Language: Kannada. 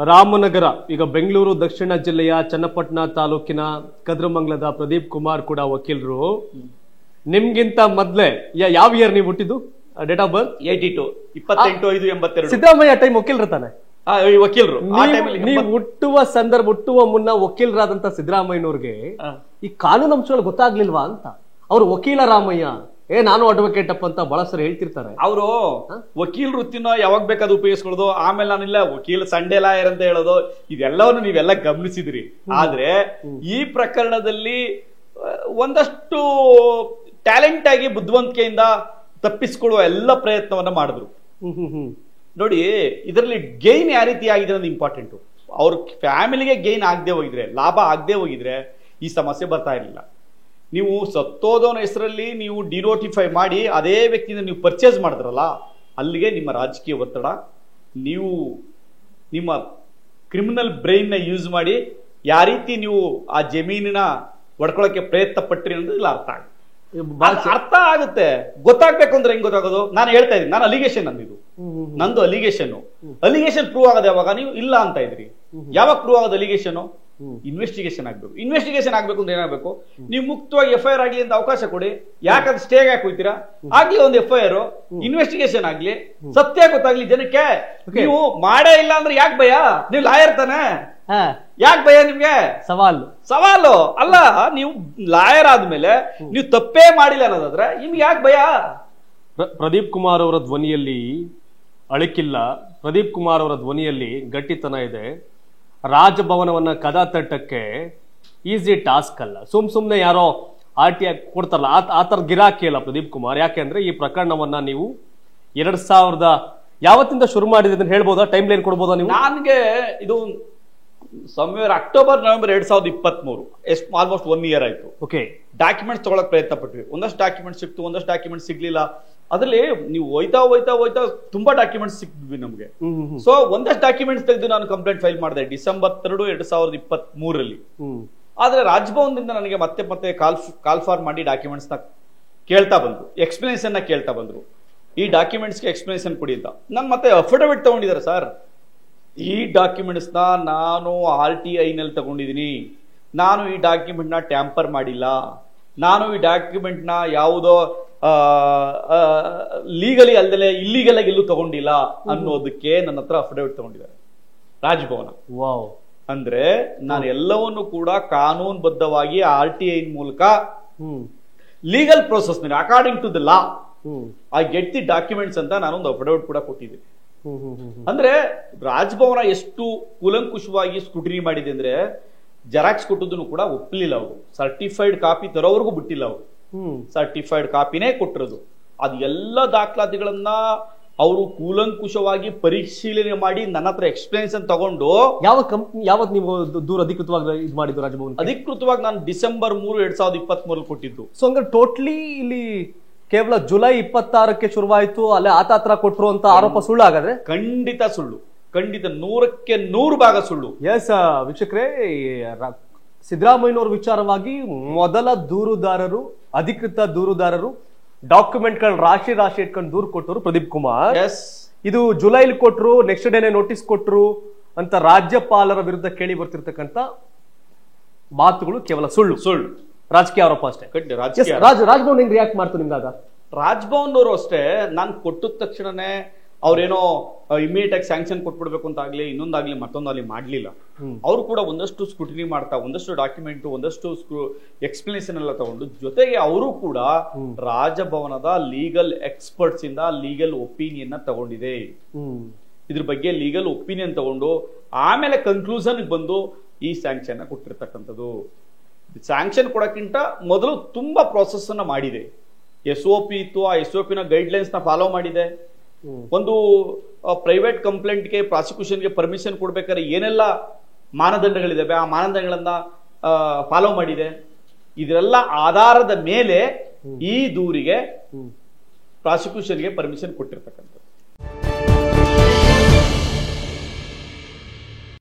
ರಾಮನಗರ ಈಗ ಬೆಂಗಳೂರು ದಕ್ಷಿಣ ಜಿಲ್ಲೆಯ ಚನ್ನಪಟ್ಟಣ ತಾಲೂಕಿನ ಕದ್ರಮಂಗಲದ ಪ್ರದೀಪ್ ಕುಮಾರ್ ಕೂಡ ವಕೀಲರು. ನಿಮ್ಗಿಂತ ಮೊದ್ಲೇ ಯಾವ ಇಯರ್ ನೀವು ಹುಟ್ಟಿದ್ದು? Date of birth 82 28/5/82. Siddaramaiah time ವಕೀಲರು ವಕೀಲರು ನೀವು ಹುಟ್ಟುವ ಮುನ್ನ ವಕೀಲರಾದಂತ ಸಿದ್ದರಾಮಯ್ಯನವ್ರಿಗೆ ಈ ಕಾನೂನು ಅಂಶಗಳು ಗೊತ್ತಾಗ್ಲಿಲ್ವಾ ಅಂತ. ಅವ್ರು ವಕೀಲ ರಾಮಯ್ಯ ನಾನು ಅಡ್ವೊಕೇಟ್ ಅಪ್ ಅಂತ ಬಹಳ ಸರಿ ಹೇಳ್ತಿರ್ತಾರೆ. ಅವರು ವಕೀಲ ವೃತ್ತಿನ ಯಾವಾಗ ಬೇಕಾದ್ರೂ ಉಪಯೋಗಿಸ್ಕೊಳ್ಳೋದು, ಆಮೇಲೆ ನಾನಿಲ್ಲ ವಕೀಲ ಸಂಡೇ ಲಾಯರ್ ಅಂತ ಹೇಳೋದು, ಇದೆಲ್ಲವನ್ನು ನೀವೆಲ್ಲ ಗಮನಿಸಿದ್ರಿ. ಆದ್ರೆ ಈ ಪ್ರಕರಣದಲ್ಲಿ ಒಂದಷ್ಟು ಟ್ಯಾಲೆಂಟ್ ಆಗಿ ಬುದ್ಧಿವಂತಿಕೆಯಿಂದ ತಪ್ಪಿಸ್ಕೊಳ್ಳುವ ಎಲ್ಲ ಪ್ರಯತ್ನವನ್ನ ಮಾಡಿದ್ರು. ನೋಡಿ, ಇದರಲ್ಲಿ ಗೈನ್ ಯಾವ ರೀತಿ ಆಗಿದೆ ಅನ್ನೋದು ಇಂಪಾರ್ಟೆಂಟು. ಅವ್ರ ಫ್ಯಾಮಿಲಿಗೆ ಗೈನ್ ಆಗದೆ ಹೋಗಿದ್ರೆ, ಲಾಭ ಆಗದೆ ಹೋಗಿದ್ರೆ ಈ ಸಮಸ್ಯೆ ಬರ್ತಾ ಇರಲಿಲ್ಲ. ನೀವು ಸತ್ತೋದವನ ಹೆಸರಲ್ಲಿ ನೀವು ಡಿನೋಟಿಫೈ ಮಾಡಿ ಅದೇ ವ್ಯಕ್ತಿಯಿಂದ ನೀವು ಪರ್ಚೇಸ್ ಮಾಡಿದ್ರಲ್ಲ, ಅಲ್ಲಿಗೆ ನಿಮ್ಮ ರಾಜಕೀಯ ಒತ್ತಡ, ನೀವು ನಿಮ್ಮ ಕ್ರಿಮಿನಲ್ ಬ್ರೈನ್ನ ಯೂಸ್ ಮಾಡಿ ಯಾವ ರೀತಿ ನೀವು ಆ ಜಮೀನಿನ ಒಡ್ಕೊಳ್ಳೋಕೆ ಪ್ರಯತ್ನ ಪಟ್ರಿ ಅನ್ನೋದು ಇಲ್ಲ ಅರ್ಥ ಆಗುತ್ತೆ. ಗೊತ್ತಾಗ್ಬೇಕು ಅಂದ್ರೆ ಹೆಂಗ್ ಗೊತ್ತಾಗೋದು? ನಾನು ಹೇಳ್ತಾ ಇದ್ದೀನಿ, ನಾನು ಅಲಿಗೇಷನ್ ಅಂದಿದ್ದು, ನಂದು ಅಲಿಗೇಷನ್ ಪ್ರೂವ್ ಆಗದೆ ಯಾವಾಗ ನೀವು ಇಲ್ಲ ಅಂತ ಇದ್ರಿ. ಯಾವಾಗ ಪ್ರೂವ್ ಆಗೋದು ಅಲಿಗೇಷನ್? ಇನ್ವೆಸ್ಟಿಗೇಷನ್ ಆಗ್ಬೇಕು. ಇನ್ವೆಸ್ಟಿಗೇಷನ್ ಆಗ್ಬೇಕು ಅಂದ್ರೆ ಏನಾಗಬೇಕು? ನೀವು ಮುಕ್ತವಾಗಿ FIR ಆಗ್ಲಿ ಅಂತ ಅವಕಾಶ ಕೊಡಿ. ಯಾಕಂದ್ರೆ ಸ್ಟೇಗೆ ಹಾಕಿ ಹೋಗ್ತೀರಾ? ಆಗ್ಲಿ ಒಂದು FIR, ಇನ್ವೆಸ್ಟಿಗೇಷನ್ ಆಗ್ಲಿ, ಸತ್ಯ ಗೊತ್ತಾಗ್ಲಿ ಜನಕ್ಕೆ. ನೀವು ಮಾಡೇ ಇಲ್ಲ ಅಂದ್ರೆ ಯಾಕೆ ಭಯ? ನೀವು ಲಾಯರ್ ತಾನೆ, ಯಾಕೆ ಭಯ ನಿಮ್ಗೆ? ಸವಾಲು ಅಲ್ಲ. ನೀವು ಲಾಯರ್ ಆದ್ಮೇಲೆ ನೀವು ತಪ್ಪೇ ಮಾಡಿಲ್ಲ ಅನ್ನೋದಾದ್ರೆ ನಿಮ್ಗೆ ಯಾಕೆ ಭಯ? ಪ್ರದೀಪ್ ಕುಮಾರ್ ಅವರ ಧ್ವನಿಯಲ್ಲಿ ಅಳಕಿಲ್ಲ, ಪ್ರದೀಪ್ ಕುಮಾರ್ ಅವರ ಧ್ವನಿಯಲ್ಲಿ ಗಟ್ಟಿತನ ಇದೆ. ರಾಜಭವನವನ್ನ ಕದ ತಟ್ಟಕ್ಕೆ ಈಸಿ ಟಾಸ್ಕ್ ಅಲ್ಲ. ಸುಮ್ನೆ ಯಾರೋ RTI ಕೊಡ್ತಾರಲ್ಲ ಆ ತರ ಗಿರಾಕಿ ಅಲ್ಲ ಪ್ರದೀಪ್ ಕುಮಾರ್. ಯಾಕೆಂದ್ರೆ ಈ ಪ್ರಕರಣವನ್ನ ನೀವು 2000 ಯಾವತ್ತಿಂದ ಶುರು ಮಾಡಿದ್ರೆ ಹೇಳ್ಬೋದಾ? ಟೈಮ್ ಲೈನ್ ಕೊಡ್ಬೋದಾ ನೀವು? ನನ್ಗೆ ಇದು somewhere October November 2023, almost 1 year ಆಯ್ತು. ಓಕೆ, ಡಾಕ್ಯುಮೆಂಟ್ಸ್ ತಗೊಳಕ್ ಪ್ರಯತ್ನ ಪಟ್ವಿ. ಒಂದಷ್ಟು ಡಾಕ್ಯುಮೆಂಟ್ಸ್ ಸಿಕ್ತು, ಒಂದಷ್ಟು ಡಾಕ್ಯುಮೆಂಟ್ಸ್ ಸಿಗ್ಲಿಲ್ಲ. ಅದ್ರಲ್ಲಿ ನೀವು ಹೋಯ್ತಾ ತುಂಬಾ ಡಾಕ್ಯುಮೆಂಟ್ಸ್ ಸಿಕ್ದ್ವಿ ನಮ್ಗೆ. ಸೊ ಒಂದಷ್ಟು ಡಾಕ್ಯುಮೆಂಟ್ಸ್ ತೆಗೆದು ನಾನು ಕಂಪ್ಲೇಂಟ್ ಫೈಲ್ ಮಾಡಿದೆ ಡಿಸೆಂಬರ್ 2, 2023. ಆದ್ರೆ ರಾಜಭವನದಿಂದ ನನಗೆ ಮತ್ತೆ ಕಾಲ್ ಫಾರ್ ಮಾಡಿ ಡಾಕ್ಯುಮೆಂಟ್ಸ್ ನ ಕೇಳ್ತಾ ಬಂದ್ರು, ಎಕ್ಸ್ಪ್ಲನೇಷನ್ ನ ಕೇಳ್ತಾ ಬಂದ್ರು. ಈ ಡಾಕ್ಯುಮೆಂಟ್ಸ್ಗೆ ಎಕ್ಸ್ಪ್ಲನೇಷನ್ ಕೊಡಿ ಅಂತ. ನಾನು ಮತ್ತೆ ಅಫಿಡವಿಟ್ ತಗೊಂಡಿದ್ದಾರೆ ಸರ್. ಈ ಡಾಕ್ಯುಮೆಂಟ್ಸ್ ನ ನಾನು RTI ನಲ್ಲಿ ತಗೊಂಡಿದ್ದೀನಿ, ನಾನು ಈ ಡಾಕ್ಯುಮೆಂಟ್ ನ ಟ್ಯಾಂಪರ್ ಮಾಡಿಲ್ಲ, ನಾನು ಈ ಡಾಕ್ಯುಮೆಂಟ್ ನ ಯಾವುದೋ ಲೀಗಲಿ ಅಲ್ದಲೆ ಇಲ್ಲಿಗಲ್ ಆಗಿ ಎಲ್ಲೂ ತಗೊಂಡಿಲ್ಲ ಅನ್ನೋದಕ್ಕೆ ನನ್ನ ಹತ್ರ ಅಫಿಡವಿಟ್ ತಗೊಂಡಿದ್ದಾರೆ ರಾಜಭವನ. ಅಂದ್ರೆ ನಾನು ಎಲ್ಲವನ್ನು ಕೂಡ ಕಾನೂನುಬದ್ಧವಾಗಿ RTI ಮೂಲಕ ಲೀಗಲ್ ಪ್ರೋಸೆಸ್ ನಲ್ಲಿ according to the law I get the documents ಅಂತ ನಾನೊಂದು ಅಫಿಡವಿಟ್ ಕೂಡ ಕೊಟ್ಟಿದ್ದೀನಿ. ಅಂದ್ರೆ ರಾಜಭವನ ಎಷ್ಟು ಕೂಲಂಕುಷವಾಗಿ ಸ್ಕ್ರೂಟಿನಿ ಮಾಡಿದೆ ಅಂದ್ರೆ, ಜೆರಾಕ್ಸ್ ಕೊಟ್ಟದನ್ನು ಕೂಡ ಒಪ್ಪಲಿಲ್ಲ ಅವರು. ಸರ್ಟಿಫೈಡ್ ಕಾಪಿ ತರೋವರೆಗೂ ಬಿಟ್ಟಿಲ್ಲ ಅವರು. ಸರ್ಟಿಫೈಡ್ ಕಾಪಿನೇ ಕೊಟ್ಟಿರೋದು. ಅದು ಎಲ್ಲ ದಾಖಲಾತಿಗಳನ್ನ ಅವರು ಕೂಲಂಕುಷವಾಗಿ ಪರಿಶೀಲನೆ ಮಾಡಿ ನನ್ನ ಹತ್ರ ಎಕ್ಸ್ಪ್ಲನೇಷನ್ ತಗೊಂಡು. ಯಾವ ಕಂಪ್ನಿ ಯಾವತ್ತು ನೀವು ದೂರ ಅಧಿಕೃತವಾಗಿ ಇದು ಮಾಡಿದ್ದು ರಾಜಭವನ? ಅಧಿಕೃತವಾಗಿ ನಾನು ಡಿಸೆಂಬರ್ 3, 2023 ಕೊಟ್ಟಿದ್ದು. ಸೊ ಹಂಗ ಟೋಟ್ಲಿ ಇಲ್ಲಿ ಕೇವಲ ಜುಲೈ 26ಕ್ಕೆ ಶುರುವಾಯಿತು, ಅಲ್ಲೇ ಆತ ಕೊಟ್ಟರು ಅಂತ ಆರೋಪ ಸುಳ್ಳು ಹಾಗಾದ್ರೆ? ಖಂಡಿತ ಸುಳ್ಳು, ಖಂಡಿತ 100ಕ್ಕೆ 100% ಸುಳ್ಳು. ಎಸ್ ವೀಕ್ಷಕರೇ, ಸಿದ್ದರಾಮಯ್ಯನವ್ರ ವಿಚಾರವಾಗಿ ಮೊದಲ ದೂರುದಾರರು, ಅಧಿಕೃತ ದೂರುದಾರರು, ಡಾಕ್ಯುಮೆಂಟ್ಗಳು ರಾಶಿ ಇಟ್ಕೊಂಡು ದೂರು ಕೊಟ್ಟರು ಪ್ರದೀಪ್ ಕುಮಾರ್. ಇದು ಜುಲೈಲಿ ಕೊಟ್ಟರು, ನೆಕ್ಸ್ಟ್ ಡೇನೆ ನೋಟಿಸ್ ಕೊಟ್ಟರು ಅಂತ ರಾಜ್ಯಪಾಲರ ವಿರುದ್ಧ ಕೇಳಿ ಬರ್ತಿರ್ತಕ್ಕಂಥ ಮಾತುಗಳು ಕೇವಲ ಸುಳ್ಳು, ರಾಜಕೀಯ ಆರೋಪ ಅಷ್ಟೇ. ರಾಜಭವನ್ ಹೆಂಗ್ ರಿಯಾಕ್ಟ್ ಮಾಡ್ತು ನಿಮ್ದಾಗ? ರಾಜಭವನ್ ಅವರು ಅಷ್ಟೇ, ನಾನು ಕೊಟ್ಟಿದ ತಕ್ಷಣನೇ ಅವ್ರೇನೋ ಇಮಿಡಿಯೇಟ್ ಆಗಿ ಸ್ಯಾಂಕ್ಷನ್ ಕೊಟ್ಬಿಡ್ಬೇಕು ಅಂತ ಆಗ್ಲಿ ಇನ್ನೊಂದಾಗ್ಲಿ ಮತ್ತೊಂದಾಗ್ಲಿ ಮಾಡ್ಲಿಲ್ಲ. ಅವರು ಕೂಡ ಒಂದಷ್ಟು ಸ್ಕ್ರೂಟಿನಿ ಮಾಡ್ತಾ, ಒಂದಷ್ಟು ಡಾಕ್ಯುಮೆಂಟ್, ಒಂದಷ್ಟು ಎಕ್ಸ್ಪ್ಲನೇಷನ್ ಎಲ್ಲ ತಗೊಂಡು, ಜೊತೆಗೆ ಅವರು ಕೂಡ ರಾಜಭವನದ ಲೀಗಲ್ ಎಕ್ಸ್ಪರ್ಟ್ಸ್ ಇಂದ ಲೀಗಲ್ ಒಪಿನಿಯನ್ ತಗೊಂಡಿದೆ. ಇದ್ರ ಬಗ್ಗೆ ಲೀಗಲ್ ಒಪಿನಿಯನ್ ತಗೊಂಡು ಆಮೇಲೆ ಕನ್ಕ್ಲೂಷನ್ ಬಂದು ಈ ಸ್ಯಾಂಕ್ಷನ್ ಕೊಟ್ಟಿರ್ತಕ್ಕಂಥದ್ದು. ಸ್ಯಾಂಕ್ಷನ್ ಕೊಡಕ್ಕಿಂತ ಮೊದಲು ತುಂಬಾ ಪ್ರಾಸೆಸ್ ಅನ್ನ ಮಾಡಿದೆ. SOP ಇತ್ತು, ಆ SOP ನ ಗೈಡ್ಲೈನ್ಸ್ ನ ಫಾಲೋ ಮಾಡಿದೆ. ಒಂದು ಪ್ರೈವೇಟ್ ಕಂಪ್ಲೇಂಟ್ಗೆ, ಪ್ರಾಸಿಕ್ಯೂಷನ್ಗೆ ಪರ್ಮಿಷನ್ ಕೊಡ್ಬೇಕಾದ್ರೆ ಏನೆಲ್ಲ ಮಾನದಂಡಗಳಿದಾವೆ ಆ ಮಾನದಂಡಗಳನ್ನ ಫಾಲೋ ಮಾಡಿದೆ. ಇದರೆಲ್ಲ ಆಧಾರದ ಮೇಲೆ ಈ ದೂರಿಗೆ ಪ್ರಾಸಿಕ್ಯೂಷನ್ಗೆ ಪರ್ಮಿಷನ್ ಕೊಟ್ಟಿರ್ತಕ್ಕಂಥ